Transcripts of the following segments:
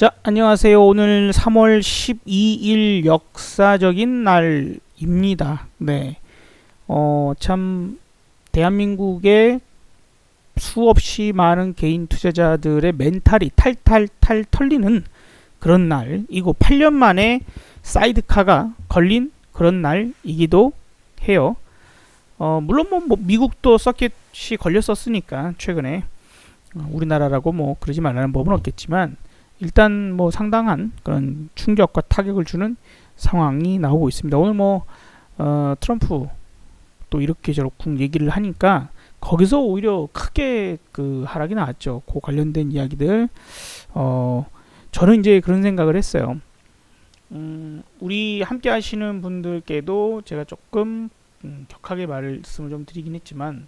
자, 안녕하세요. 오늘 3월 12일 역사적인 날입니다. 네. 참, 대한민국의 수없이 많은 개인 투자자들의 멘탈이 탈탈탈 털리는 그런 날이고, 8년 만에 사이드카가 걸린 그런 날이기도 해요. 물론 뭐 미국도 서킷이 걸렸었으니까, 최근에. 우리나라라고 뭐 그러지 말라는 법은 없겠지만, 일단 뭐 상당한 그런 충격과 타격을 주는 상황이 나오고 있습니다. 오늘 뭐 트럼프 또 이렇게 저렇게 얘기를 하니까 거기서 오히려 크게 그 하락이 나왔죠. 그 관련된 이야기들. 저는 이제 그런 생각을 했어요. 우리 함께 하시는 분들께도 제가 조금 격하게 말씀을 좀 드리긴 했지만,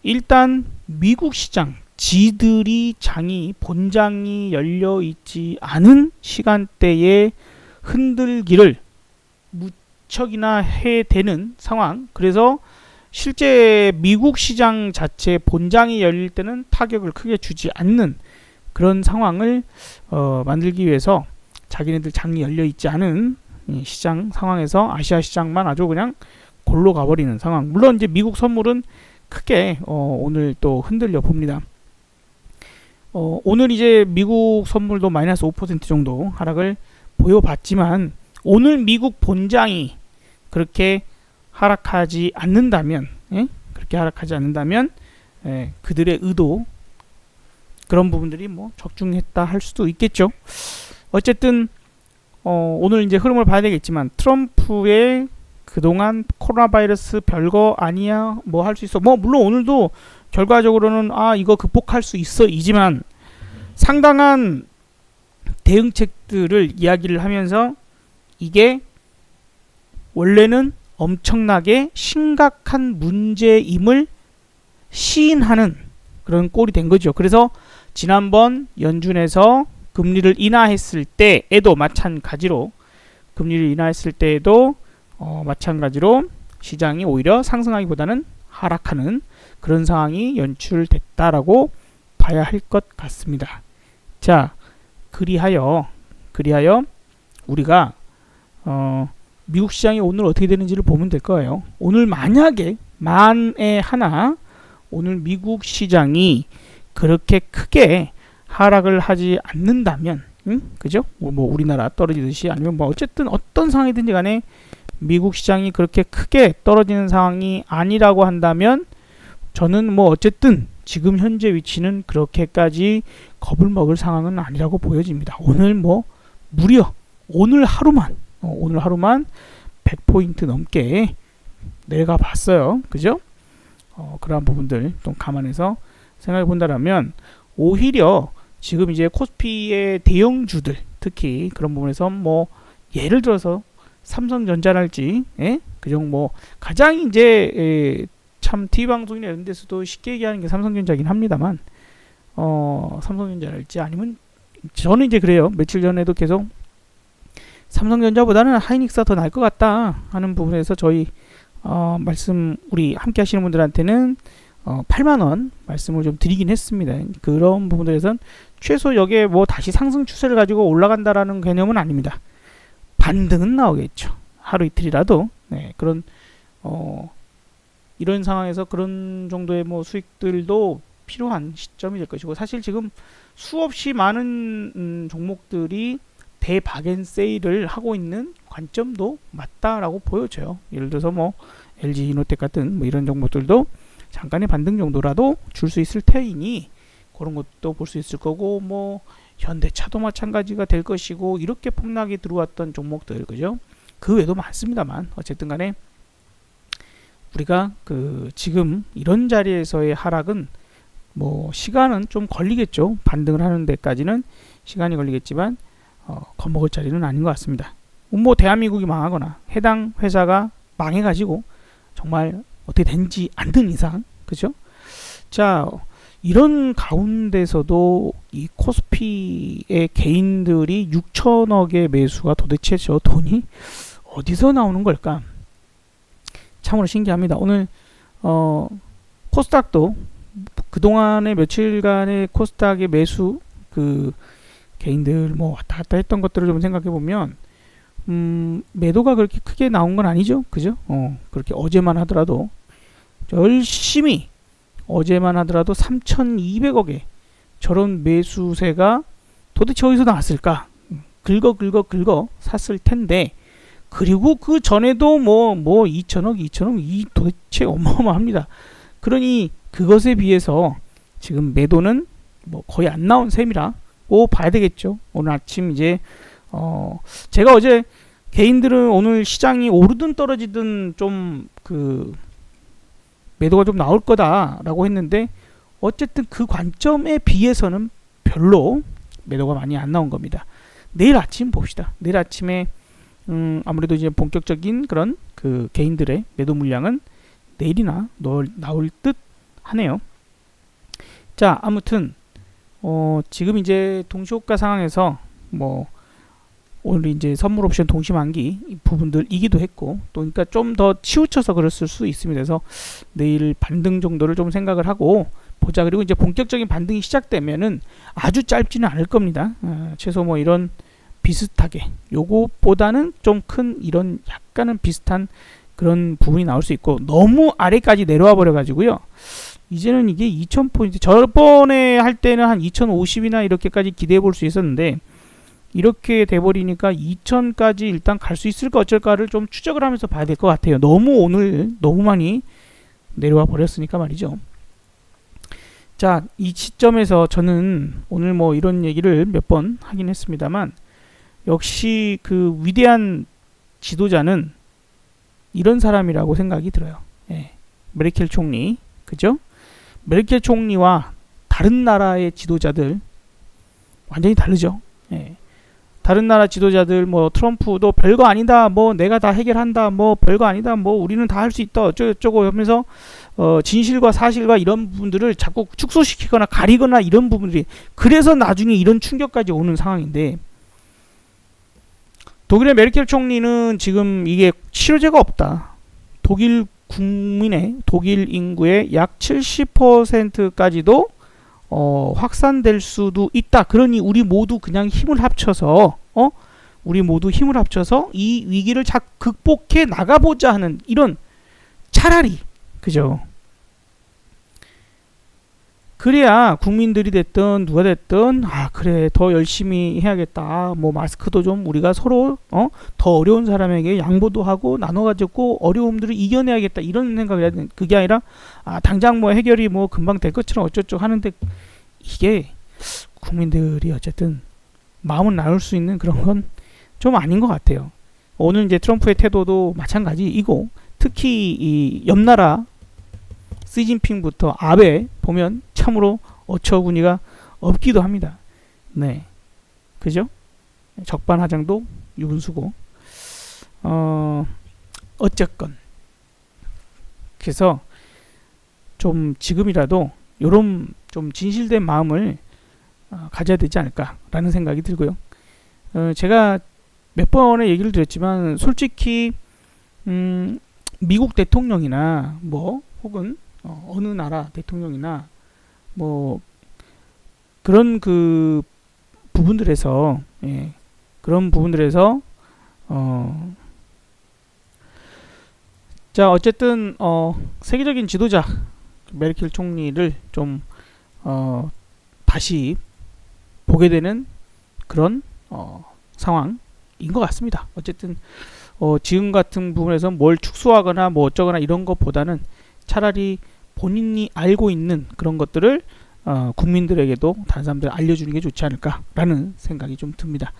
일단 미국 시장 지들이 본장이 열려 있지 않은 시간대에 흔들기를 무척이나 해대는 상황. 그래서 실제 미국 시장 자체 본장이 열릴 때는 타격을 크게 주지 않는 그런 상황을 만들기 위해서 자기네들 장이 열려 있지 않은 시장 상황에서 아시아 시장만 아주 그냥 골로 가버리는 상황. 물론 이제 미국 선물은 크게 오늘 또 흔들려 봅니다. 오늘 이제 미국 선물도 마이너스 5% 정도 하락을 보여봤지만, 오늘 미국 본장이 그렇게 하락하지 않는다면, 그들의 의도, 그런 부분들이 뭐 적중했다 할 수도 있겠죠. 어쨌든 오늘 이제 흐름을 봐야 되겠지만, 트럼프의 그동안 코로나 바이러스 별거 아니야, 뭐 할 수 있어, 뭐 물론 오늘도 결과적으로는 이거 극복할 수 있어 이지만, 상당한 대응책들을 이야기를 하면서 이게 원래는 엄청나게 심각한 문제임을 시인하는 그런 꼴이 된 거죠. 그래서 지난번 연준에서 금리를 인하했을 때에도 마찬가지로 시장이 오히려 상승하기보다는 하락하는 그런 상황이 연출됐다라고 봐야 할 것 같습니다. 자, 그리하여 우리가 미국 시장이 오늘 어떻게 되는지를 보면 될 거예요. 오늘 만약에 만에 하나 오늘 미국 시장이 그렇게 크게 하락을 하지 않는다면, 그죠? 뭐 우리나라 떨어지듯이, 아니면 뭐 어쨌든 어떤 상황이든지 간에 미국 시장이 그렇게 크게 떨어지는 상황이 아니라고 한다면, 저는 뭐 어쨌든 지금 현재 위치는 그렇게까지 겁을 먹을 상황은 아니라고 보여집니다. 오늘 뭐 무려 오늘 하루만 100포인트 넘게 내려가 봤어요. 그죠? 그러한 부분들 좀 감안해서 생각해 본다면, 오히려 지금 이제 코스피의 대형주들, 특히 그런 부분에서 뭐 예를 들어서 삼성전자랄지, 그중 뭐 가장 이제 참 TV방송이나 이런 데서도 쉽게 얘기하는 게 삼성전자긴 합니다만, 삼성전자랄지, 아니면 저는 이제 그래요. 며칠 전에도 계속 삼성전자보다는 하이닉스가 더 나을 것 같다 하는 부분에서 저희 우리 함께 하시는 분들한테는 8만원 말씀을 좀 드리긴 했습니다. 그런 부분들에선 최소 여기에 뭐 다시 상승 추세를 가지고 올라간다라는 개념은 아닙니다. 반등은 나오겠죠. 하루 이틀이라도. 네, 그런 이런 상황에서 그런 정도의 뭐 수익들도 필요한 시점이 될 것이고, 사실 지금 수없이 많은 종목들이 대바겐세일을 하고 있는 관점도 맞다라고 보여져요. 예를 들어서 뭐 LG 이노텍 같은 뭐 이런 종목들도 잠깐의 반등 정도라도 줄 수 있을 테이니, 그런 것도 볼 수 있을 거고, 뭐 현대차도 마찬가지가 될 것이고, 이렇게 폭락이 들어왔던 종목들, 그죠? 그 외에도 많습니다만, 어쨌든 간에 우리가 지금 이런 자리에서의 하락은 뭐 시간은 좀 걸리겠죠. 반등을 하는 데까지는 시간이 걸리겠지만, 겁먹을 자리는 아닌 것 같습니다. 뭐 대한민국이 망하거나 해당 회사가 망해가지고 정말 어떻게 된지 않는 이상, 그죠? 자, 이런 가운데서도 이 코스피의 개인들이 6천억의 매수가 도대체 저 돈이 어디서 나오는 걸까? 참으로 신기합니다. 오늘 코스닥도 그동안의 며칠간의 코스닥의 매수 개인들 뭐 왔다 갔다 했던 것들을 좀 생각해 보면 매도가 그렇게 크게 나온 건 아니죠. 그죠? 그렇게 어제만 하더라도 열심히 어제만 하더라도 3,200억에 저런 매수세가 도대체 어디서 나왔을까? 긁어 샀을 텐데, 그리고 그 전에도 뭐 2천억 이 도대체 어마어마합니다. 그러니 그것에 비해서 지금 매도는 뭐 거의 안 나온 셈이라고 봐야 되겠죠. 오늘 아침 이제 제가 어제 개인들은 오늘 시장이 오르든 떨어지든 좀 매도가 좀 나올 거다라고 했는데, 어쨌든 그 관점에 비해서는 별로 매도가 많이 안 나온 겁니다. 내일 아침 봅시다. 내일 아침에 아무래도 이제 본격적인 그런 그 개인들의 매도 물량은 내일이나 나올 듯 하네요. 자, 아무튼 지금 이제 동시호가 상황에서 뭐 오늘 이제 선물 옵션 동시 만기 이 부분들이기도 했고, 또 그러니까 좀 더 치우쳐서 그랬을 수 있습니다. 그래서 내일 반등 정도를 좀 생각을 하고 보자. 그리고 이제 본격적인 반등이 시작되면은 아주 짧지는 않을 겁니다. 최소 뭐 이런 비슷하게 요거보다는 좀 큰 이런 약간은 비슷한 그런 부분이 나올 수 있고, 너무 아래까지 내려와 버려 가지고요. 이제는 이게 2000포인트, 저번에 할 때는 한 2050이나 이렇게까지 기대해 볼 수 있었는데, 이렇게 돼버리니까 2000까지 일단 갈 수 있을까 어쩔까를 좀 추적을 하면서 봐야 될 것 같아요. 오늘 너무 많이 내려와 버렸으니까 말이죠. 자, 이 시점에서 저는 오늘 뭐 이런 얘기를 몇 번 하긴 했습니다만, 역시 그 위대한 지도자는 이런 사람이라고 생각이 들어요. 예. 메르켈 총리, 그죠? 메르켈 총리와 다른 나라의 지도자들 완전히 다르죠. 예. 다른 나라 지도자들 뭐 트럼프도 별거 아니다, 뭐 내가 다 해결한다, 뭐 별거 아니다, 뭐 우리는 다 할 수 있다, 어쩌고 하면서 진실과 사실과 이런 부분들을 자꾸 축소시키거나 가리거나 이런 부분들이, 그래서 나중에 이런 충격까지 오는 상황인데, 독일의 메르켈 총리는 지금 이게 치료제가 없다. 독일 인구의 약 70%까지도 확산될 수도 있다. 그러니 우리 모두 그냥 힘을 합쳐서 이 위기를 극복해 나가보자 하는 이런, 차라리 그죠? 그래야 국민들이 됐든 누가 됐든 그래 더 열심히 해야겠다. 뭐 마스크도 좀 우리가 서로 더 어려운 사람에게 양보도 하고 나눠 가지고 어려움들을 이겨내야겠다, 이런 생각을 해야 되는, 그게 아니라 당장 뭐 해결이 뭐 금방 될 것처럼 어쩌고 하는데, 이게 국민들이 어쨌든 마음은 나눌 수 있는 그런 건 좀 아닌 것 같아요. 오늘 이제 트럼프의 태도도 마찬가지이고, 특히 이 옆나라 시진핑부터 아베 보면 참으로 어처구니가 없기도 합니다. 네, 그죠? 적반하장도 유분수고, 어쨌건 그래서 좀 지금이라도 요런 좀 진실된 마음을 가져야 되지 않을까라는 생각이 들고요. 제가 몇 번의 얘기를 드렸지만, 솔직히 미국 대통령이나 뭐 혹은 어느 나라 대통령이나 뭐 그런 그 부분들에서, 그런 부분들에서 자, 어쨌든 세계적인 지도자 메르켈 총리를 좀 다시 보게 되는 그런 상황인 것 같습니다. 어쨌든 지금 같은 부분에서 뭘 축소하거나 뭐 어쩌거나 이런 것보다는 차라리 본인이 알고 있는 그런 것들을 국민들에게도 다른 사람들 알려주는 게 좋지 않을까라는 생각이 좀 듭니다.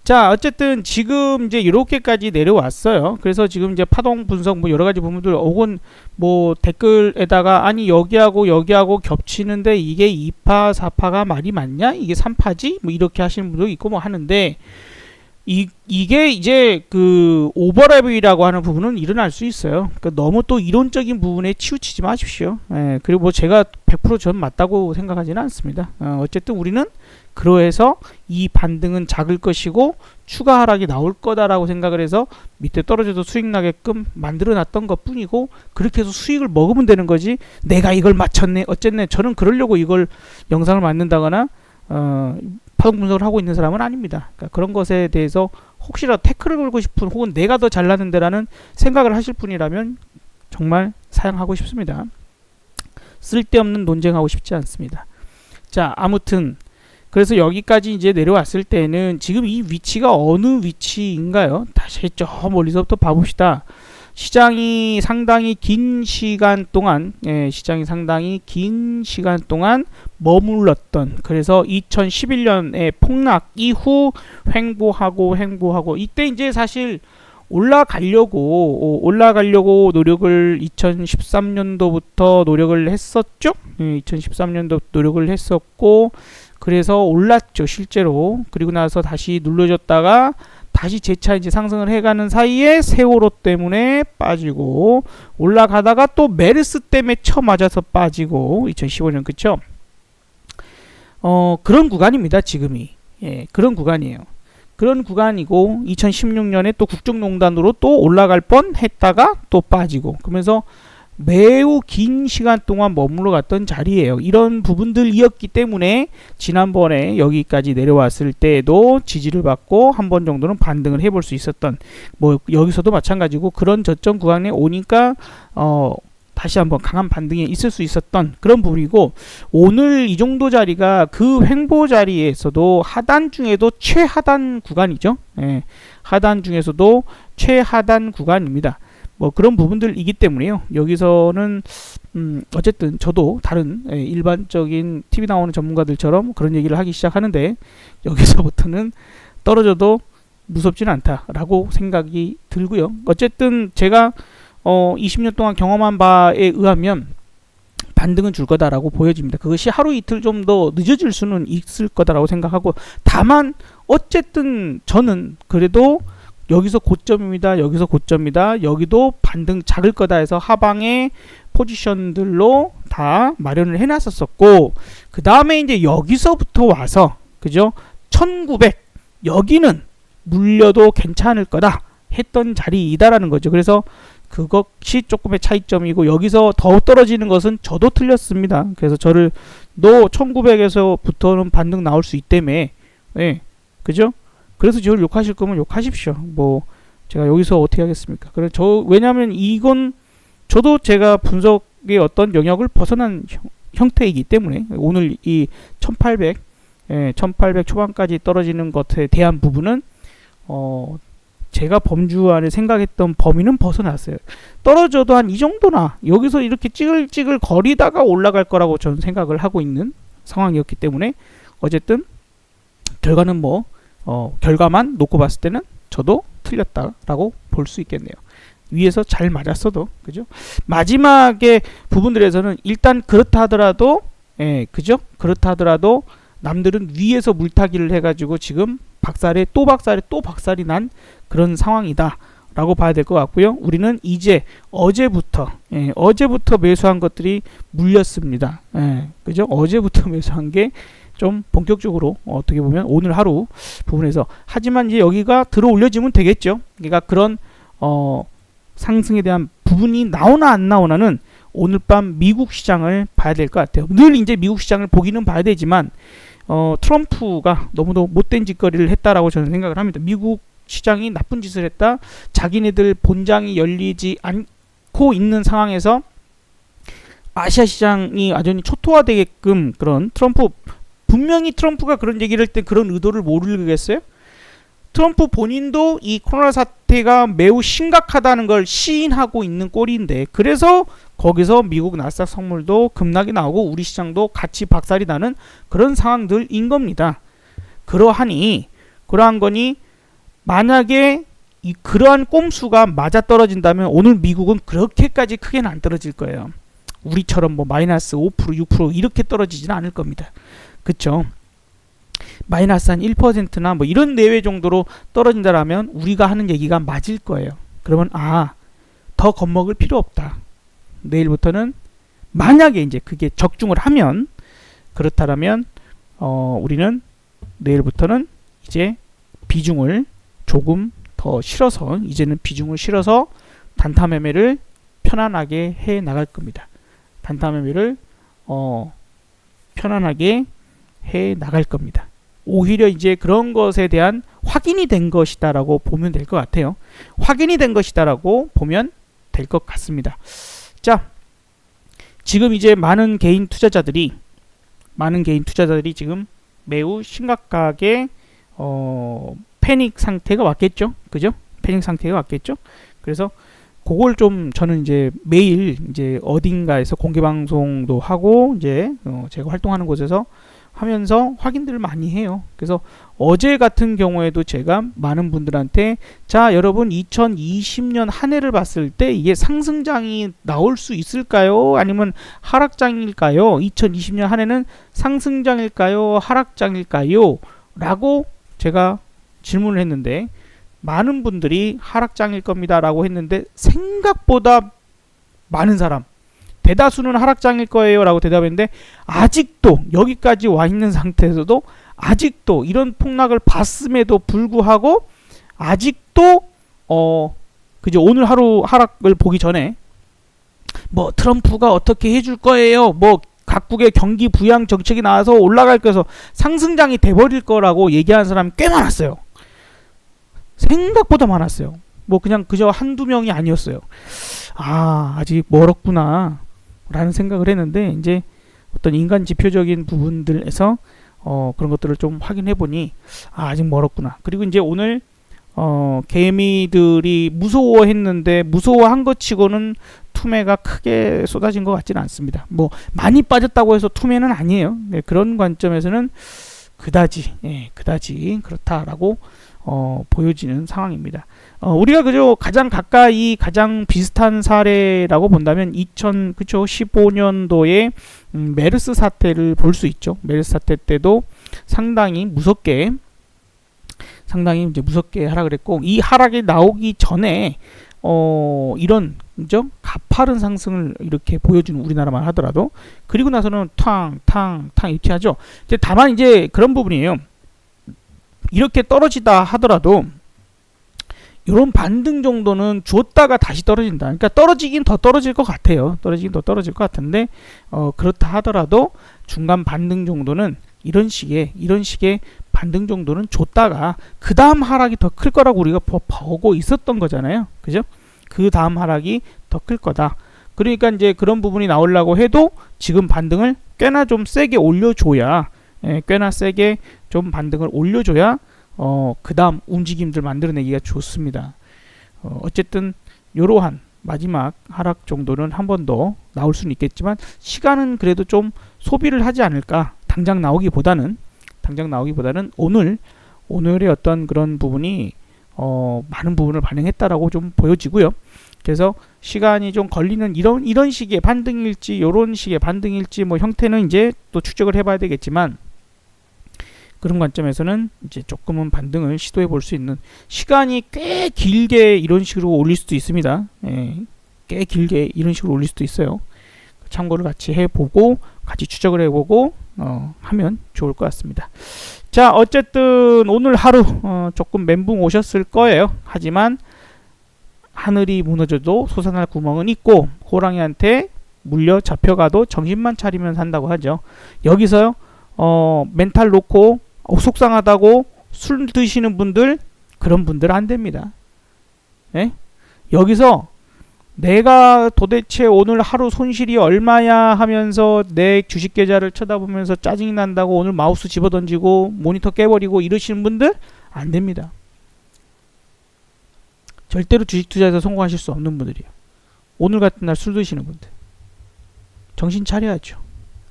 자, 어쨌든 지금 이제 이렇게까지 내려왔어요. 그래서 지금 이제 파동 분석 뭐 여러 가지 부분들, 혹은 뭐 댓글에다가 아니 여기하고 겹치는데 이게 2파 4파가 말이 맞냐, 이게 3파지 뭐 이렇게 하시는 분도 있고 뭐 하는데, 이게 이제 그 오버랩이라고 하는 부분은 일어날 수 있어요. 그러니까 너무 또 이론적인 부분에 치우치지 마십시오. 그리고 뭐 제가 100% 전 맞다고 생각하지는 않습니다. 어쨌든 우리는 그러해서 이 반등은 작을 것이고 추가 하락이 나올 거다라고 생각을 해서 밑에 떨어져도 수익 나게끔 만들어 놨던 것 뿐이고, 그렇게 해서 수익을 먹으면 되는 거지, 내가 이걸 맞췄네 어쨌네, 저는 그러려고 이걸 영상을 만든다거나 파동 분석을 하고 있는 사람은 아닙니다. 그러니까 그런 것에 대해서 혹시라도 태클을 걸고 싶은 혹은 내가 더 잘나는데라는 생각을 하실 분이라면 정말 사양하고 싶습니다. 쓸데없는 논쟁하고 싶지 않습니다. 자, 아무튼 그래서 여기까지 이제 내려왔을 때는 지금 이 위치가 어느 위치인가요? 다시 저 멀리서부터 봐봅시다. 시장이 상당히 긴 시간 동안 머물렀던, 그래서 2011년에 폭락 이후 횡보하고 이때 이제 사실 올라가려고 노력을 2013년도부터 노력을 했었죠. 2013년도 노력을 했었고, 그래서 올랐죠 실제로. 그리고 나서 다시 눌러졌다가 다시 재차 이제 상승을 해가는 사이에 세월호 때문에 빠지고, 올라가다가 또 메르스 때문에 쳐맞아서 빠지고, 2015년 그쵸? 그런 구간입니다 지금이. 그런 구간이에요. 그런 구간이고, 2016년에 또 국정농단으로 또 올라갈 뻔 했다가 또 빠지고, 그러면서 매우 긴 시간 동안 머물러 갔던 자리예요. 이런 부분들이었기 때문에 지난번에 여기까지 내려왔을 때에도 지지를 받고 한 번 정도는 반등을 해볼 수 있었던, 뭐 여기서도 마찬가지고 그런 저점 구간에 오니까 다시 한번 강한 반등이 있을 수 있었던 그런 부분이고, 오늘 이 정도 자리가 그 횡보 자리에서도 하단 중에도 최하단 구간이죠. 하단 중에서도 최하단 구간입니다. 뭐 그런 부분들이기 때문에요. 여기서는 어쨌든 저도 다른 일반적인 TV 나오는 전문가들처럼 그런 얘기를 하기 시작하는데, 여기서부터는 떨어져도 무섭지는 않다라고 생각이 들고요. 어쨌든 제가 20년 동안 경험한 바에 의하면 반등은 줄 거다라고 보여집니다. 그것이 하루 이틀 좀 더 늦어질 수는 있을 거다라고 생각하고, 다만 어쨌든 저는 그래도 여기서 고점입니다. 여기서 고점이다. 여기도 반등 작을 거다 해서 하방의 포지션들로 다 마련을 해놨었고, 그 다음에 이제 여기서부터 와서 그죠? 1900 여기는 물려도 괜찮을 거다 했던 자리이다라는 거죠. 그래서 그것이 조금의 차이점이고, 여기서 더 떨어지는 것은 저도 틀렸습니다. 그래서 저를 1900에서부터는 반등 나올 수 있다며, 그죠? 그래서 저를 욕하실 거면 욕하십시오. 뭐 제가 여기서 어떻게 하겠습니까? 그래 왜냐하면 이건 저도 제가 분석의 어떤 영역을 벗어난 형태이기 때문에, 오늘 이 1800 초반까지 떨어지는 것에 대한 부분은 제가 범주 안에 생각했던 범위는 벗어났어요. 떨어져도 한 이 정도나 여기서 이렇게 찌글찌글 거리다가 올라갈 거라고 저는 생각을 하고 있는 상황이었기 때문에, 어쨌든 결과는 결과만 놓고 봤을 때는 저도 틀렸다라고 볼 수 있겠네요. 위에서 잘 맞았어도, 그죠? 마지막에 부분들에서는 일단 그렇다 하더라도, 그죠? 그렇다 하더라도 남들은 위에서 물타기를 해가지고 지금 또 박살이 난 그런 상황이다 라고 봐야 될 것 같고요. 우리는 이제 어제부터 매수한 것들이 물렸습니다. 그죠? 어제부터 매수한 게 좀 본격적으로 어떻게 보면 오늘 하루 부분에서, 하지만 이제 여기가 들어 올려지면 되겠죠. 그러니까 그런 상승에 대한 부분이 나오나 안 나오나는 오늘 밤 미국 시장을 봐야 될 것 같아요. 늘 이제 미국 시장을 보기는 봐야 되지만 트럼프가 너무도 못된 짓거리를 했다라고 저는 생각을 합니다. 미국 시장이 나쁜 짓을 했다. 자기네들 본장이 열리지 않고 있는 상황에서 아시아 시장이 완전히 초토화되게끔, 그런 분명히 트럼프가 그런 얘기를 할 때 그런 의도를 모르겠어요? 트럼프 본인도 이 코로나 사태가 매우 심각하다는 걸 시인하고 있는 꼴인데, 그래서 거기서 미국 나스닥 선물도 급락이 나오고 우리 시장도 같이 박살이 나는 그런 상황들인 겁니다. 그러한 거니 만약에 그러한 꼼수가 맞아떨어진다면 오늘 미국은 그렇게까지 크게는 안 떨어질 거예요. 우리처럼 마이너스 5%, 6% 이렇게 떨어지지는 않을 겁니다. 그쵸? 마이너스 한 1%나 이런 내외 정도로 떨어진다라면 우리가 하는 얘기가 맞을 거예요. 그러면 더 겁먹을 필요 없다. 내일부터는 만약에 이제 그게 적중을 하면, 그렇다라면 우리는 내일부터는 이제 비중을 조금 더 실어서, 이제는 비중을 실어서 단타 매매를 편안하게 해 나갈 겁니다. 단타 매매를 편안하게 해 나갈 겁니다. 오히려 이제 그런 것에 대한 확인이 된 것이다라고 보면 될 것 같아요. 확인이 된 것이다라고 보면 될 것 같습니다. 자, 지금 이제 많은 개인 투자자들이 지금 매우 심각하게 패닉 상태가 왔겠죠. 그죠? 패닉 상태가 왔겠죠. 그래서 그걸 좀 저는 이제 매일 이제 어딘가에서 공개 방송도 하고 이제 제가 활동하는 곳에서 하면서 확인들을 많이 해요. 그래서 어제 같은 경우에도 제가 많은 분들한테 자, 여러분 2020년 한 해를 봤을 때 이게 상승장이 나올 수 있을까요? 아니면 하락장일까요? 2020년 한 해는 상승장일까요? 하락장일까요? 라고 제가 질문을 했는데 많은 분들이 하락장일 겁니다 라고 했는데 생각보다 많은 사람, 대다수는 하락장일 거예요 라고 대답했는데 아직도 여기까지 와 있는 상태에서도 아직도 이런 폭락을 봤음에도 불구하고 아직도 그죠, 오늘 하루 하락을 보기 전에 뭐 트럼프가 어떻게 해줄 거예요, 뭐 각국의 경기 부양 정책이 나와서 올라갈 거여서 상승장이 돼버릴 거라고 얘기하는 사람이 꽤 많았어요. 생각보다 많았어요. 뭐 그냥 그저 한두 명이 아니었어요. 아, 아직 멀었구나 라는 생각을 했는데 이제 어떤 인간 지표적인 부분들에서 그런 것들을 좀 확인해 보니 아직 멀었구나. 그리고 이제 오늘 개미들이 무서워했는데 무서워한 것 치고는 투매가 크게 쏟아진 것 같지는 않습니다. 뭐 많이 빠졌다고 해서 투매는 아니에요. 네, 그런 관점에서는 그다지 그렇다라고 보여지는 상황입니다. 우리가 그저 가장 가까이 가장 비슷한 사례라고 본다면 2015년도에 메르스 사태를 볼 수 있죠. 메르스 사태 때도 상당히 무섭게 하락을 했고, 이 하락이 나오기 전에 이런 그죠? 가파른 상승을 이렇게 보여주는 우리나라만 하더라도 그리고 나서는 탕 이렇게 하죠. 이제 다만 이제 그런 부분이에요. 이렇게 떨어지다 하더라도 이런 반등 정도는 줬다가 다시 떨어진다. 그러니까 떨어지긴 더 떨어질 것 같아요. 떨어지긴 더 떨어질 것 같은데 그렇다 하더라도 중간 반등 정도는 이런 식의 반등 정도는 줬다가 그 다음 하락이 더 클 거라고 우리가 보고 있었던 거잖아요. 그죠? 그 다음 하락이 더 클 거다. 그러니까 이제 그런 부분이 나오려고 해도 지금 반등을 꽤나 좀 세게 올려줘야, 꽤나 세게 좀 반등을 올려줘야 그 다음 움직임들 만들어내기가 좋습니다. 어쨌든 이러한 마지막 하락 정도는 한 번 더 나올 수는 있겠지만 시간은 그래도 좀 소비를 하지 않을까. 당장 나오기보다는 오늘의 어떤 그런 부분이 많은 부분을 반영했다라고 좀 보여지고요. 그래서 시간이 좀 걸리는 이런 식의 반등일지, 이런 식의 반등일지 뭐 형태는 이제 또 추적을 해봐야 되겠지만, 그런 관점에서는 이제 조금은 반등을 시도해 볼 수 있는, 시간이 꽤 길게 이런 식으로 올릴 수도 있습니다. 꽤 길게 이런 식으로 올릴 수도 있어요. 참고를 같이 해보고 같이 추적을 해보고 하면 좋을 것 같습니다. 자, 어쨌든 오늘 하루 조금 멘붕 오셨을 거예요. 하지만 하늘이 무너져도 솟아날 구멍은 있고 호랑이한테 물려 잡혀가도 정신만 차리면 산다고 하죠. 여기서요 멘탈 놓고 속상하다고 술 드시는 분들, 그런 분들 안 됩니다. 예? 여기서 내가 도대체 오늘 하루 손실이 얼마야 하면서 내 주식 계좌를 쳐다보면서 짜증이 난다고 오늘 마우스 집어던지고 모니터 깨버리고 이러시는 분들 안 됩니다. 절대로 주식 투자에서 성공하실 수 없는 분들이에요. 오늘 같은 날 술 드시는 분들 정신 차려야죠.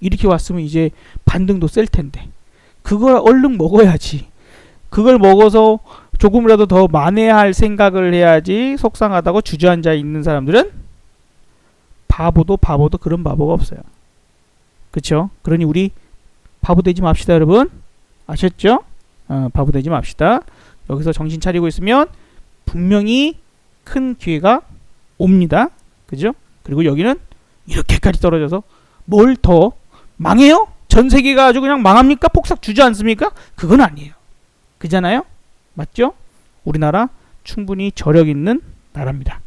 이렇게 왔으면 이제 반등도 셀 텐데 그걸 얼른 먹어야지. 그걸 먹어서 조금이라도 더 만회할 생각을 해야지. 속상하다고 주저앉아 있는 사람들은 바보도 그런 바보가 없어요. 그쵸? 그러니 우리 바보 되지 맙시다, 여러분. 아셨죠? 바보 되지 맙시다. 여기서 정신 차리고 있으면 분명히 큰 기회가 옵니다. 그죠? 그리고 여기는 이렇게까지 떨어져서 뭘 더 망해요? 전 세계가 아주 그냥 망합니까? 폭삭 주저앉습니까? 그건 아니에요. 그잖아요? 맞죠? 우리나라 충분히 저력 있는 나라입니다.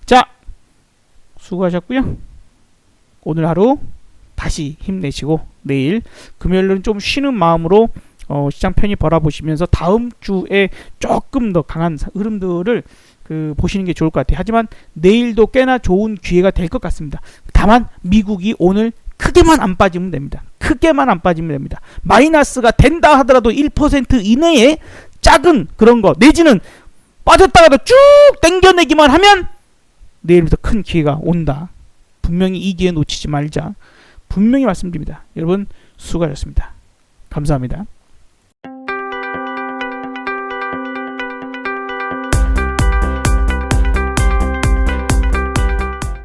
자, 수고하셨고요. 오늘 하루 다시 힘내시고 내일 금요일은 좀 쉬는 마음으로 시장 편히 바라보시면서 다음 주에 조금 더 강한 흐름들을 보시는 게 좋을 것 같아요. 하지만 내일도 꽤나 좋은 기회가 될 것 같습니다. 다만 미국이 오늘 크게만 안 빠지면 됩니다. 크게만 안 빠지면 됩니다. 마이너스가 된다 하더라도 1% 이내에 작은 그런 거 내지는 빠졌다가도 쭉 당겨내기만 하면 내일부터 큰 기회가 온다. 분명히 이 기회 놓치지 말자. 분명히 말씀드립니다. 여러분 수고하셨습니다. 감사합니다.